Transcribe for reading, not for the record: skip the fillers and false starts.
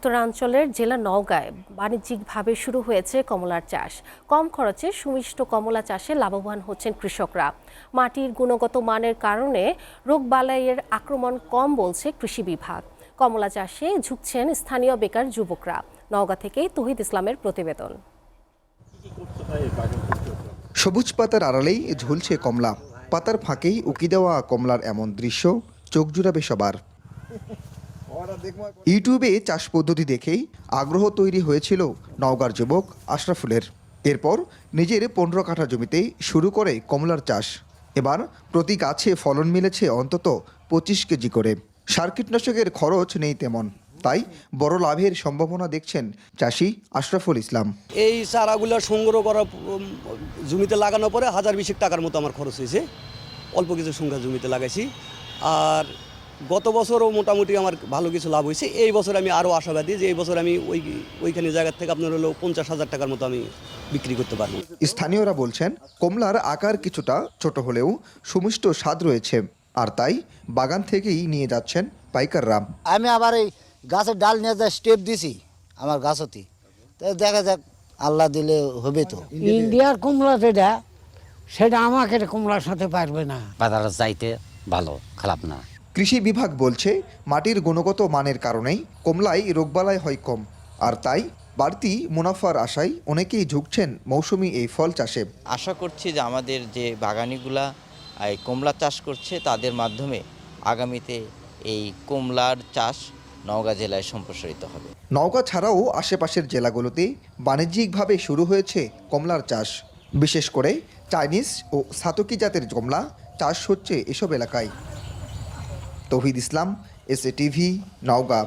উত্তরাঞ্চলের জেলা নওগাঁয় বাণিজ্যিকভাবে শুরু হয়েছে কমলার চাষ। কম খরচে সুমিষ্ট কমলা চাষে লাভবান হচ্ছেন কৃষকরা। মাটির গুণগত মানের কারণে রোগবালাইয়ের আক্রমণ কম বলছে কৃষি বিভাগ। কমলা চাষে ঝুঁকছেন স্থানীয় বেকার যুবকরা। নওগাঁ থেকে তৌহিদ ইসলামের প্রতিবেদন। সবুজ পাতার আড়ালেই ঝুলছে কমলা, পাতার ফাঁকেই উকি দেওয়া কমলার এমন দৃশ্য চোখ জুড়াবে সবার। ইউটিউবে চাষ পদ্ধতি দেখেই আগ্রহ তৈরি হয়েছিল নওগাঁর যুবক আশরাফুলের। এরপর নিজের 15 কাঠা জমিতে শুরু করে কমলার চাষ। এবার প্রতি গাছে ফলন মিলেছে অন্তত 25 কেজি করে। সার কীটনাশকের খরচ নেই তেমন, তাই বড় লাভের সম্ভাবনা দেখছেন চাষি আশরাফুল ইসলাম। এই চারাগুলো সংগ্রহ করা জমিতে লাগানোর পরে 1020 টাকার মতো আমার খরচ হয়েছে। অল্প কিছু সংখ্যা জমিতে লাগাইছি, আর গত বছরও মোটামুটি আমার ভালো কিছু লাভ হয়েছে। এই বছর আমি আরও আশাবাদী যে এই বছর আমি ওইখানে জায়গার থেকে আপনার হলো 50,000 টাকার মতো আমি বিক্রি করতে পারবো। স্থানীয়রা বলছেন কমলার আকার কিছুটা ছোট হলেও সুমিষ্ট স্বাদ রয়েছে, আর তাই বাগান থেকেই নিয়ে যাচ্ছেন পাইকাররা। আমি আবার এই গাছের ডাল নিয়ে যা স্টেপ দিছি আমার গাছতি, তো দেখা যাক আল্লাহ দিলে হবে। তো ইন্ডিয়ার কমলা যেটা, সেটা আমাকে কমলার সাথে পারবে না। বাজারে যাইতে ভালো, খারাপ না। কৃষি বিভাগ বলছে মাটির গুণগত মানের কারণেই কমলায় রোগবালাই হয় কম, আর তাই বাড়তি মুনাফার আশায় অনেকেই ঝুঁকছেন মৌসুমি এই ফল চাষে। আশা করছি যে আমাদের যে বাগানিগুলা এই কমলা চাষ করছে তাদের মাধ্যমে আগামীতে এই কমলার চাষ নওগাঁ জেলায় সম্প্রসারিত হবে। নওগাঁ ছাড়াও আশেপাশের জেলাগুলোতে বাণিজ্যিকভাবে শুরু হয়েছে কমলার চাষ। বিশেষ করে চাইনিজ ও সাতকি জাতের কমলা চাষ হচ্ছে এসব এলাকায়। তৌহিদ ইসলাম, এসএ টিভি, নওগাঁ।